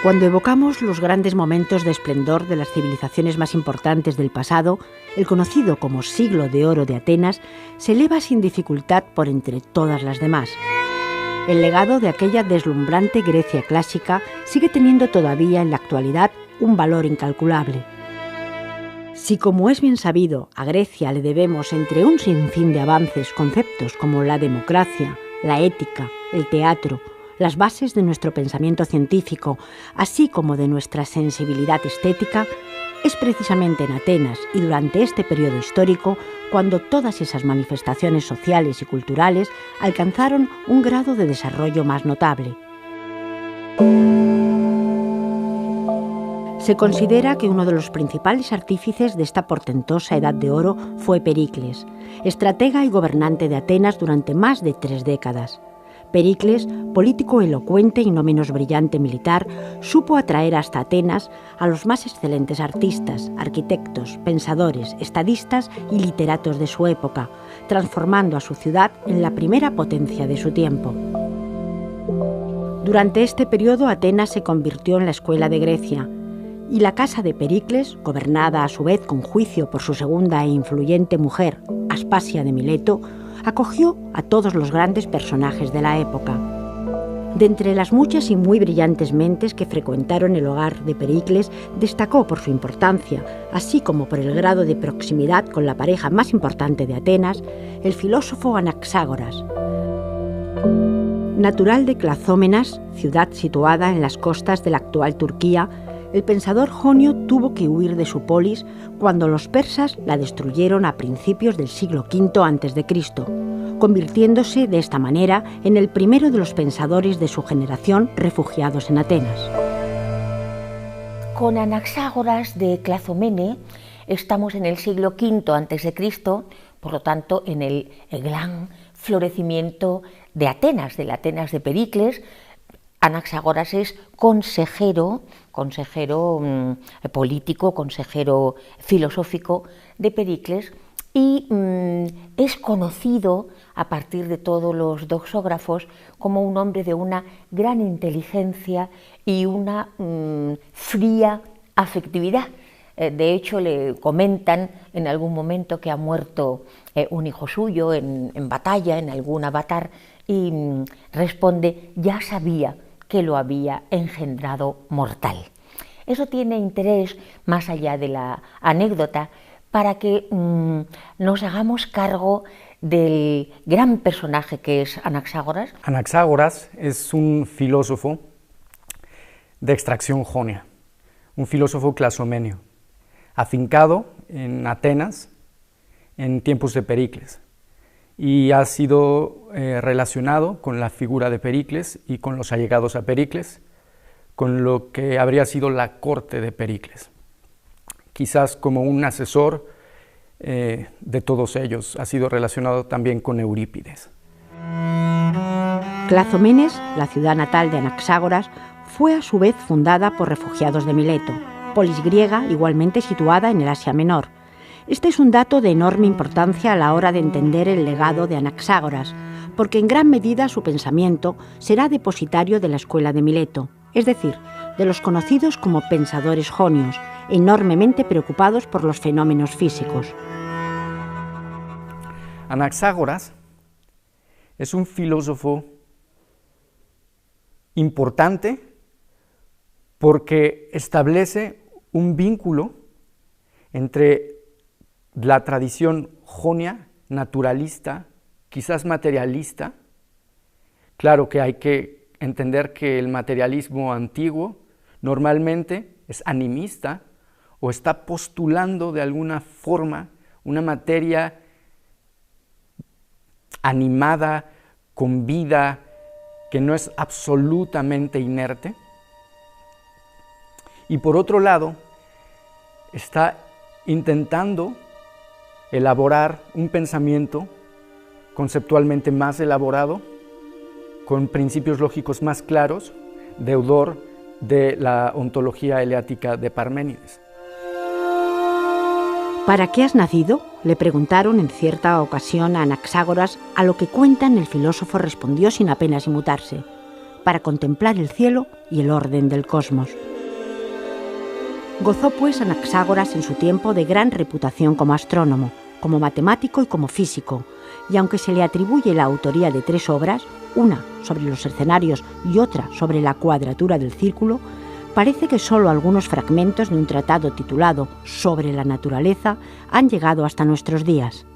Cuando evocamos los grandes momentos de esplendor de las civilizaciones más importantes del pasado, el conocido como Siglo de Oro de Atenas se eleva sin dificultad por entre todas las demás. El legado de aquella deslumbrante Grecia clásica sigue teniendo todavía en la actualidad un valor incalculable. Si, como es bien sabido, a Grecia le debemos entre un sinfín de avances conceptos como la democracia, la ética, el teatro, las bases de nuestro pensamiento científico, así como de nuestra sensibilidad estética, es precisamente en Atenas y durante este periodo histórico cuando todas esas manifestaciones sociales y culturales alcanzaron un grado de desarrollo más notable. Se considera que uno de los principales artífices de esta portentosa Edad de Oro fue Pericles, estratega y gobernante de Atenas durante más de 3 décadas. Pericles, político elocuente y no menos brillante militar, supo atraer hasta Atenas a los más excelentes artistas, arquitectos, pensadores, estadistas y literatos de su época, transformando a su ciudad en la primera potencia de su tiempo. Durante este periodo, Atenas se convirtió en la escuela de Grecia, y la casa de Pericles, gobernada a su vez con juicio por su segunda e influyente mujer, Aspasia de Mileto, acogió a todos los grandes personajes de la época. De entre las muchas y muy brillantes mentes que frecuentaron el hogar de Pericles, destacó por su importancia, así como por el grado de proximidad con la pareja más importante de Atenas, el filósofo Anaxágoras. Natural de Clazómenas, ciudad situada en las costas de la actual Turquía, el pensador jonio tuvo que huir de su polis cuando los persas la destruyeron a principios del siglo V a.C., convirtiéndose de esta manera en el primero de los pensadores de su generación refugiados en Atenas. Con Anaxágoras de Clazomene estamos en el siglo V a.C., por lo tanto en el gran florecimiento de Atenas, del Atenas de Pericles. Anaxágoras es consejero político, consejero filosófico de Pericles y es conocido a partir de todos los doxógrafos como un hombre de una gran inteligencia y una fría afectividad. De hecho, le comentan en algún momento que ha muerto un hijo suyo en batalla, en algún avatar, y responde: ya sabía que lo había engendrado mortal. Eso tiene interés, más allá de la anécdota, para que nos hagamos cargo del gran personaje que es Anaxágoras. Anaxágoras es un filósofo de extracción jonia, un filósofo clazomenio, afincado en Atenas en tiempos de Pericles, y ha sido relacionado con la figura de Pericles y con los allegados a Pericles, con lo que habría sido la corte de Pericles, quizás como un asesor de todos ellos. Ha sido relacionado también con Eurípides. Clazomenes, la ciudad natal de Anaxágoras, fue a su vez fundada por refugiados de Mileto, polis griega igualmente situada en el Asia Menor. Este es un dato de enorme importancia a la hora de entender el legado de Anaxágoras, porque en gran medida su pensamiento será depositario de la escuela de Mileto, es decir, de los conocidos como pensadores jonios, enormemente preocupados por los fenómenos físicos. Anaxágoras es un filósofo importante porque establece un vínculo entre la tradición jonia, naturalista, quizás materialista. Claro que hay que entender que el materialismo antiguo normalmente es animista o está postulando de alguna forma una materia animada, con vida, que no es absolutamente inerte. Y por otro lado, está intentando elaborar un pensamiento conceptualmente más elaborado, con principios lógicos más claros, deudor de la ontología eleática de Parménides. ¿Para qué has nacido?, le preguntaron en cierta ocasión a Anaxágoras, a lo que cuentan el filósofo respondió sin apenas inmutarse: para contemplar el cielo y el orden del cosmos. Gozó pues Anaxágoras en su tiempo de gran reputación como astrónomo, como matemático y como físico, y aunque se le atribuye la autoría de 3 obras, una sobre los escenarios y otra sobre la cuadratura del círculo, parece que solo algunos fragmentos de un tratado titulado Sobre la naturaleza han llegado hasta nuestros días.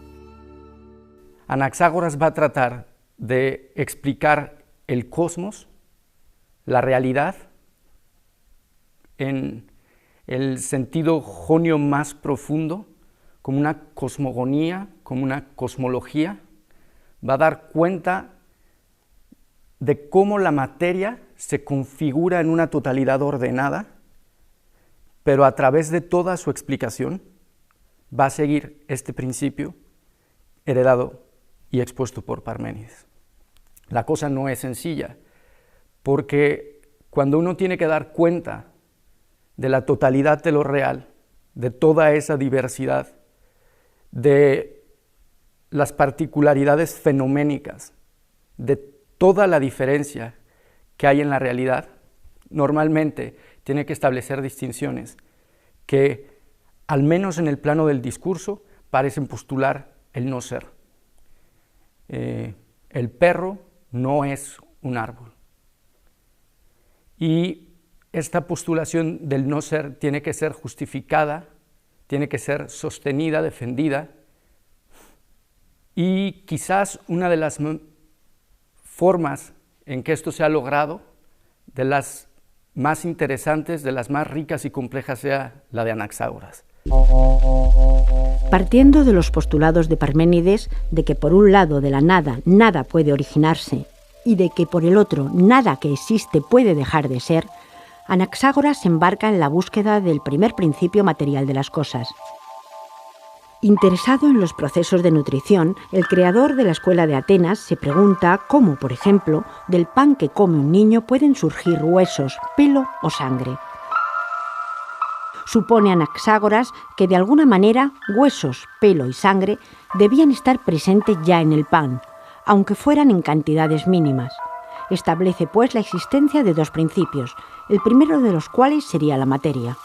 Anaxágoras va a tratar de explicar el cosmos, la realidad, en el sentido jonio más profundo, como una cosmogonía, como una cosmología. Va a dar cuenta de cómo la materia se configura en una totalidad ordenada, pero a través de toda su explicación va a seguir este principio heredado y expuesto por Parménides. La cosa no es sencilla, porque cuando uno tiene que dar cuenta de la totalidad de lo real, de toda esa diversidad, de las particularidades fenoménicas, de toda la diferencia que hay en la realidad, normalmente tiene que establecer distinciones que, al menos en el plano del discurso, parecen postular el no ser. El perro no es un árbol. Y esta postulación del no ser tiene que ser justificada, tiene que ser sostenida, defendida, y quizás una de las formas en que esto se ha logrado, de las más interesantes, de las más ricas y complejas, sea la de Anaxágoras. Partiendo de los postulados de Parménides de que por un lado de la nada nada puede originarse y de que por el otro nada que existe puede dejar de ser, Anaxágoras se embarca en la búsqueda del primer principio material de las cosas. Interesado en los procesos de nutrición, el creador de la escuela de Atenas se pregunta cómo, por ejemplo, del pan que come un niño pueden surgir huesos, pelo o sangre. Supone Anaxágoras que de alguna manera huesos, pelo y sangre debían estar presentes ya en el pan, aunque fueran en cantidades mínimas. Establece pues la existencia de 2 principios, el primero de los cuales sería la materia.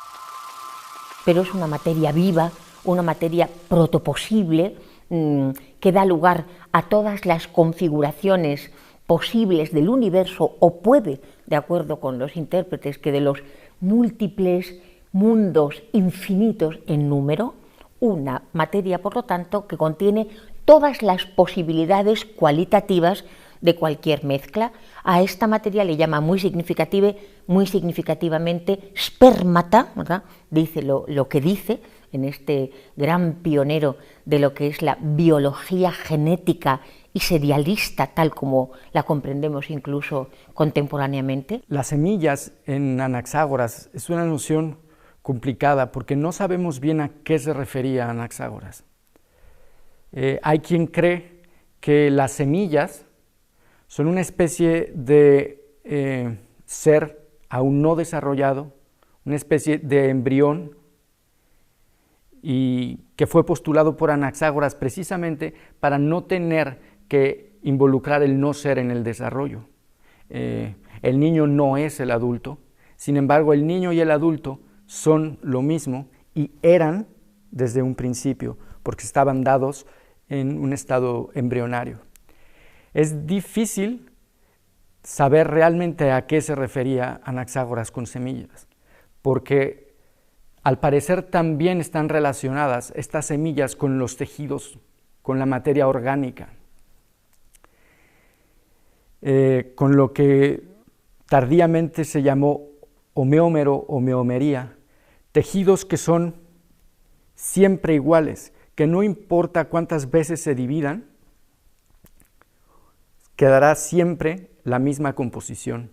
Pero es una materia viva, una materia protoposible, que da lugar a todas las configuraciones posibles del universo, o puede, de acuerdo con los intérpretes, que de los múltiples mundos infinitos en número, una materia, por lo tanto, que contiene todas las posibilidades cualitativas de cualquier mezcla. A esta materia le llama muy significativamente spermata, ¿verdad? Dice lo que dice en este gran pionero de lo que es la biología genética y serialista, tal como la comprendemos incluso contemporáneamente. Las semillas en Anaxágoras es una noción complicada porque no sabemos bien a qué se refería Anaxágoras. Hay quien cree que las semillas son una especie de ser aún no desarrollado, una especie de embrión, y que fue postulado por Anaxágoras precisamente para no tener que involucrar el no ser en el desarrollo. El niño no es el adulto, sin embargo el niño y el adulto son lo mismo y eran desde un principio, porque estaban dados en un estado embrionario. Es difícil saber realmente a qué se refería Anaxágoras con semillas, porque al parecer también están relacionadas estas semillas con los tejidos, con la materia orgánica, con lo que tardíamente se llamó homeómero o homeomería, tejidos que son siempre iguales, que no importa cuántas veces se dividan, quedará siempre la misma composición.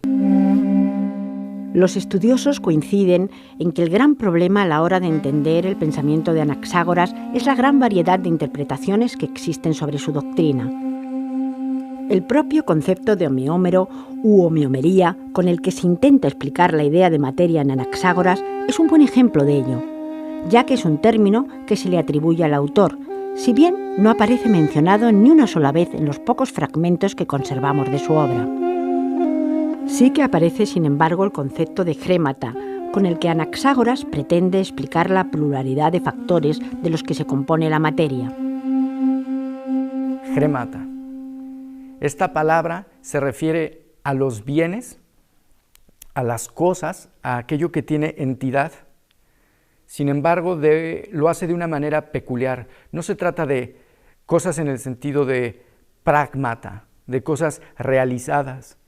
Los estudiosos coinciden en que el gran problema a la hora de entender el pensamiento de Anaxágoras es la gran variedad de interpretaciones que existen sobre su doctrina. El propio concepto de homeómero u homeomería, con el que se intenta explicar la idea de materia en Anaxágoras, es un buen ejemplo de ello, ya que es un término que se le atribuye al autor, si bien no aparece mencionado ni una sola vez en los pocos fragmentos que conservamos de su obra. Sí que aparece, sin embargo, el concepto de grémata, con el que Anaxágoras pretende explicar la pluralidad de factores de los que se compone la materia. Grémata. Esta palabra se refiere a los bienes, a las cosas, a aquello que tiene entidad. Sin embargo, lo hace de una manera peculiar. No se trata de cosas en el sentido de pragmata, de cosas realizadas.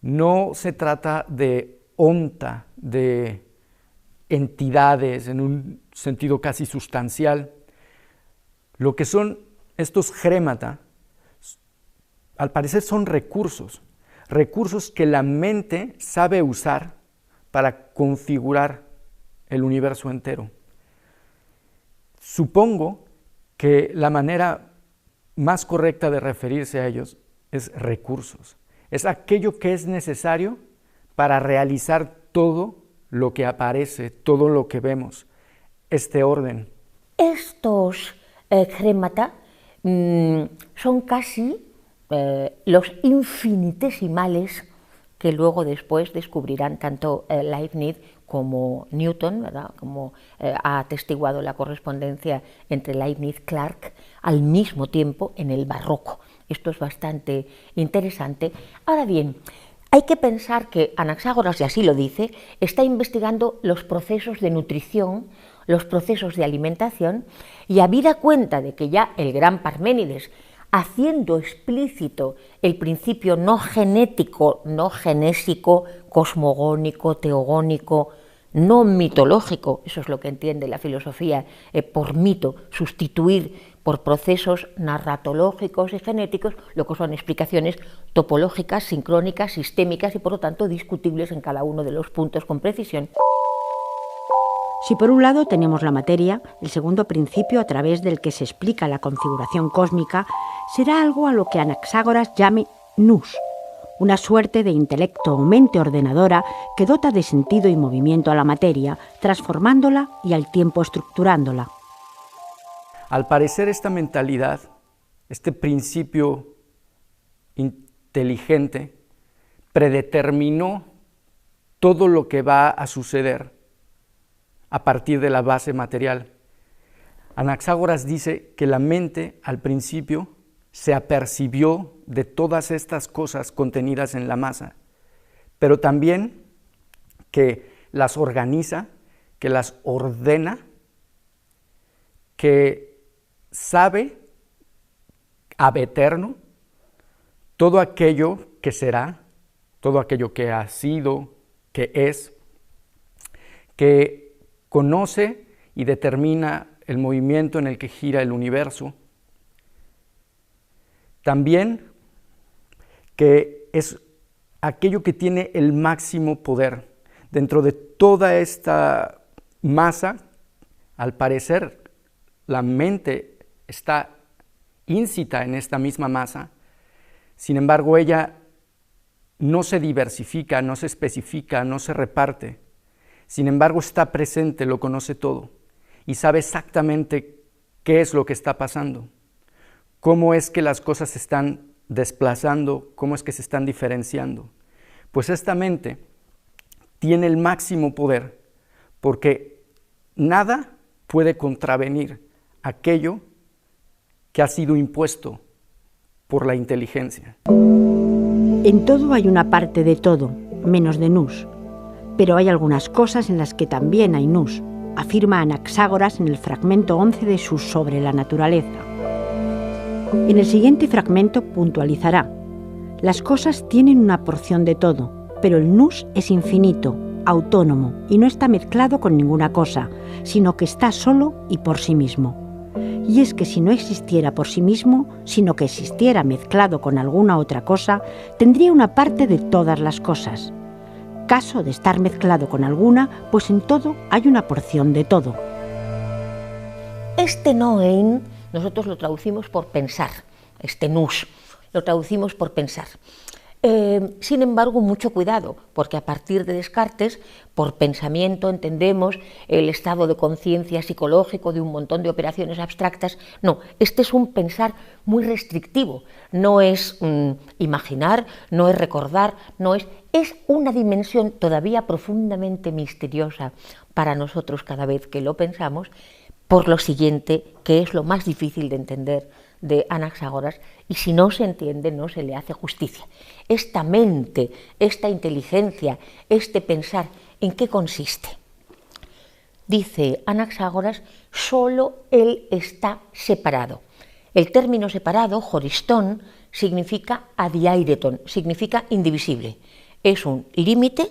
No se trata de onta, de entidades en un sentido casi sustancial. Lo que son estos grémata, al parecer son recursos que la mente sabe usar para configurar el universo entero. Supongo que la manera más correcta de referirse a ellos es recursos. Es aquello que es necesario para realizar todo lo que aparece, todo lo que vemos, este orden. Estos grémata son casi los infinitesimales que luego después descubrirán tanto Leibniz como Newton, ¿verdad? Como ha atestiguado la correspondencia entre Leibniz y Clarke al mismo tiempo en el barroco. Esto es bastante interesante. Ahora bien, hay que pensar que Anaxágoras, y así lo dice, está investigando los procesos de nutrición, los procesos de alimentación, y habida cuenta de que ya el gran Parménides, haciendo explícito el principio no genético, no genésico, cosmogónico, teogónico, no mitológico, eso es lo que entiende la filosofía por mito, sustituir por procesos narratológicos y genéticos, lo que son explicaciones topológicas, sincrónicas, sistémicas y por lo tanto discutibles en cada uno de los puntos con precisión. Si por un lado tenemos la materia, el segundo principio a través del que se explica la configuración cósmica será algo a lo que Anaxágoras llame nous, una suerte de intelecto o mente ordenadora que dota de sentido y movimiento a la materia, transformándola y al tiempo estructurándola. Al parecer esta mentalidad, este principio inteligente, predeterminó todo lo que va a suceder a partir de la base material. Anaxágoras dice que la mente al principio se apercibió de todas estas cosas contenidas en la masa, pero también que las organiza, que las ordena, que sabe ab eterno todo aquello que será, todo aquello que ha sido, que es, que conoce y determina el movimiento en el que gira el universo. También que es aquello que tiene el máximo poder. Dentro de toda esta masa, al parecer, la mente está íncita en esta misma masa. Sin embargo, ella no se diversifica, no se especifica, no se reparte. Sin embargo, está presente, lo conoce todo y sabe exactamente qué es lo que está pasando, cómo es que las cosas se están desplazando, cómo es que se están diferenciando. Pues esta mente tiene el máximo poder porque nada puede contravenir aquello que ha sido impuesto por la inteligencia. En todo hay una parte de todo, menos de nous. Pero hay algunas cosas en las que también hay nous, afirma Anaxágoras en el fragmento 11 de su Sobre la naturaleza. En el siguiente fragmento puntualizará: las cosas tienen una porción de todo, pero el nous es infinito, autónomo y no está mezclado con ninguna cosa, sino que está solo y por sí mismo. Y es que si no existiera por sí mismo, sino que existiera mezclado con alguna otra cosa, tendría una parte de todas las cosas. Caso de estar mezclado con alguna, pues en todo hay una porción de todo. Este noein nosotros lo traducimos por pensar, este nous, lo traducimos por pensar. Sin embargo, mucho cuidado, porque a partir de Descartes, por pensamiento entendemos el estado de conciencia psicológico de un montón de operaciones abstractas. No, este es un pensar muy restrictivo, no es imaginar, no es recordar, es una dimensión todavía profundamente misteriosa para nosotros cada vez que lo pensamos, por lo siguiente, que es lo más difícil de entender de Anaxágoras, y si no se entiende no se le hace justicia. Esta mente, esta inteligencia, este pensar, ¿en qué consiste? Dice Anaxágoras, solo él está separado. El término separado, joristón, significa adiaireton, significa indivisible. Es un límite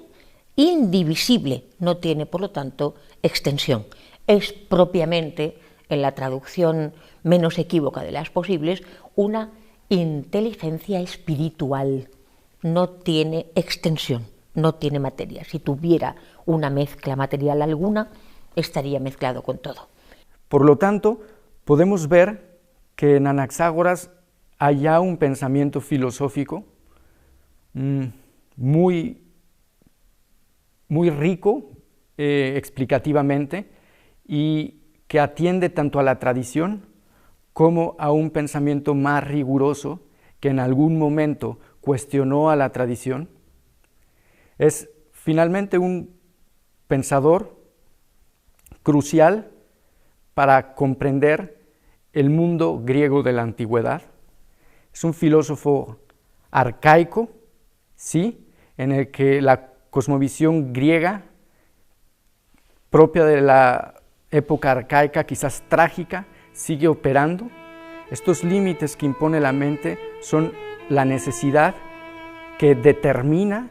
indivisible, no tiene por lo tanto extensión. Es propiamente, en la traducción menos equívoca de las posibles, una inteligencia espiritual. No tiene extensión, no tiene materia. Si tuviera una mezcla material alguna, estaría mezclado con todo. Por lo tanto, podemos ver que en Anaxágoras hay ya un pensamiento filosófico muy rico explicativamente, y que atiende tanto a la tradición como a un pensamiento más riguroso que en algún momento cuestionó a la tradición. Es finalmente un pensador crucial para comprender el mundo griego de la antigüedad. Es un filósofo arcaico, sí, en el que la cosmovisión griega, propia de la época arcaica, quizás trágica, sigue operando. Estos límites que impone la mente son la necesidad que determina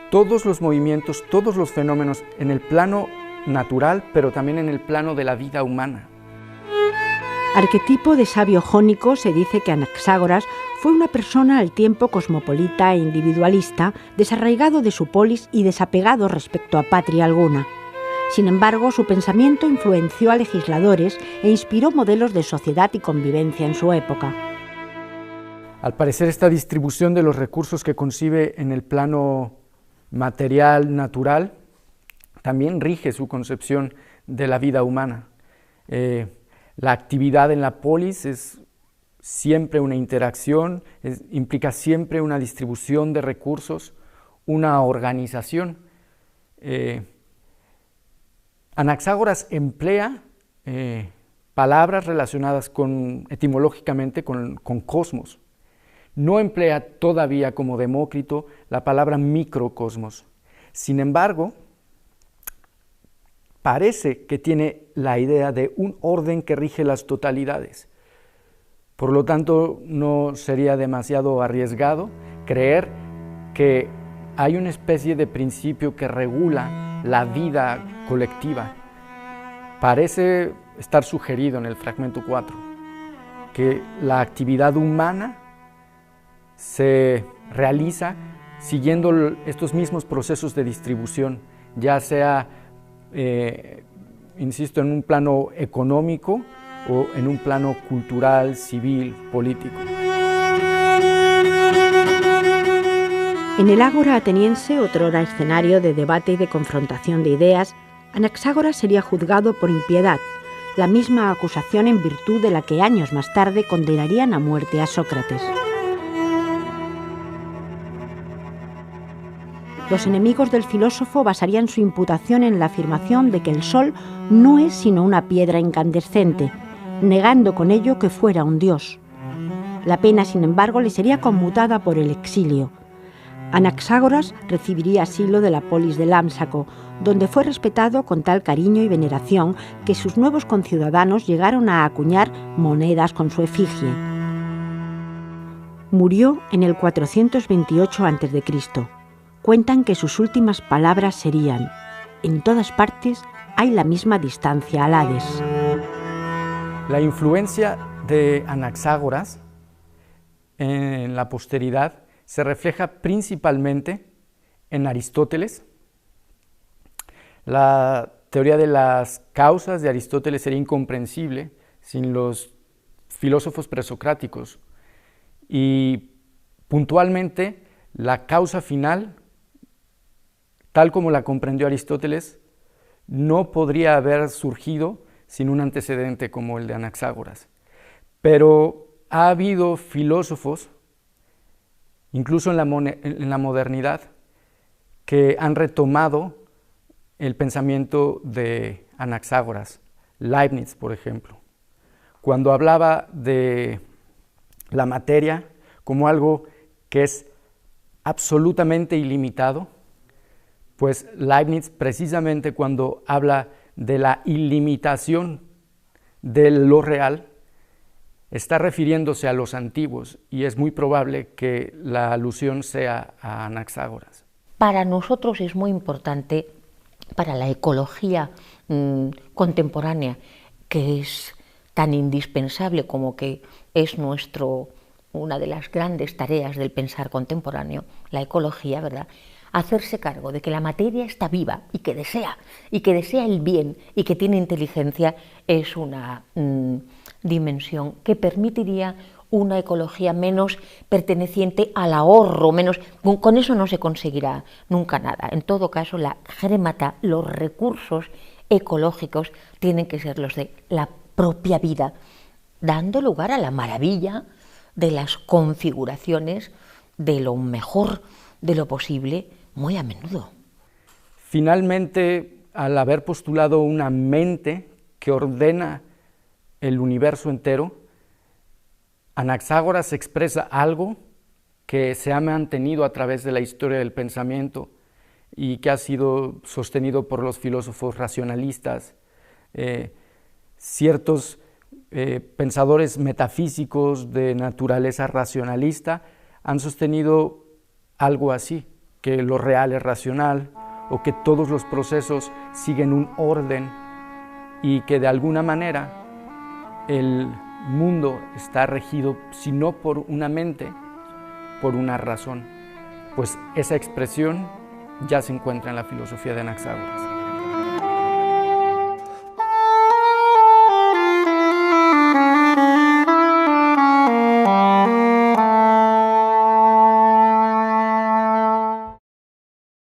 todos los movimientos, todos los fenómenos en el plano natural, pero también en el plano de la vida humana. Arquetipo de sabio jónico, se dice que Anaxágoras fue una persona al tiempo cosmopolita e individualista, desarraigado de su polis y desapegado respecto a patria alguna. Sin embargo, su pensamiento influenció a legisladores e inspiró modelos de sociedad y convivencia en su época. Al parecer, esta distribución de los recursos que concibe en el plano material, natural, también rige su concepción de la vida humana. La actividad en la polis es siempre una interacción, implica siempre una distribución de recursos, una organización. Anaxágoras emplea palabras relacionadas etimológicamente con cosmos. No emplea todavía, como Demócrito, la palabra microcosmos. Sin embargo, parece que tiene la idea de un orden que rige las totalidades. Por lo tanto, no sería demasiado arriesgado creer que hay una especie de principio que regula la vida colectiva. Parece estar sugerido en el fragmento 4, que la actividad humana se realiza siguiendo estos mismos procesos de distribución, ya sea, insisto, en un plano económico o en un plano cultural, civil, político. En el ágora ateniense, otrora escenario de debate y de confrontación de ideas, Anaxágoras sería juzgado por impiedad, la misma acusación en virtud de la que años más tarde condenarían a muerte a Sócrates. Los enemigos del filósofo basarían su imputación en la afirmación de que el sol no es sino una piedra incandescente, negando con ello que fuera un dios. La pena, sin embargo, le sería conmutada por el exilio. Anaxágoras recibiría asilo de la polis de Lámsaco, donde fue respetado con tal cariño y veneración que sus nuevos conciudadanos llegaron a acuñar monedas con su efigie. Murió en el 428 a.C. Cuentan que sus últimas palabras serían: en todas partes hay la misma distancia al Hades. La influencia de Anaxágoras en la posteridad se refleja principalmente en Aristóteles. La teoría de las causas de Aristóteles sería incomprensible sin los filósofos presocráticos, y Puntualmente, la causa final, tal como la comprendió Aristóteles, no podría haber surgido sin un antecedente como el de Anaxágoras. Pero ha habido filósofos, incluso en la modernidad, que han retomado el pensamiento de Anaxágoras. Leibniz, por ejemplo, cuando hablaba de la materia como algo que es absolutamente ilimitado, pues Leibniz, precisamente cuando habla de la ilimitación de lo real, está refiriéndose a los antiguos, y es muy probable que la alusión sea a Anaxágoras. Para nosotros es muy importante, para la ecología contemporánea, que es tan indispensable como que es una de las grandes tareas del pensar contemporáneo, la ecología, ¿verdad?, hacerse cargo de que la materia está viva y que desea el bien y que tiene inteligencia, es una dimensión que permitiría una ecología menos perteneciente al ahorro, con eso no se conseguirá nunca nada. En todo caso, la grémata, los recursos ecológicos tienen que ser los de la propia vida, dando lugar a la maravilla de las configuraciones de lo mejor, de lo posible, muy a menudo. Finalmente, al haber postulado una mente que ordena el universo entero, Anaxágoras expresa algo que se ha mantenido a través de la historia del pensamiento y que ha sido sostenido por los filósofos racionalistas. Ciertos pensadores metafísicos de naturaleza racionalista han sostenido algo así, que lo real es racional, o que todos los procesos siguen un orden y que de alguna manera el mundo está regido, si no por una mente, por una razón. Pues esa expresión ya se encuentra en la filosofía de Anaxágoras.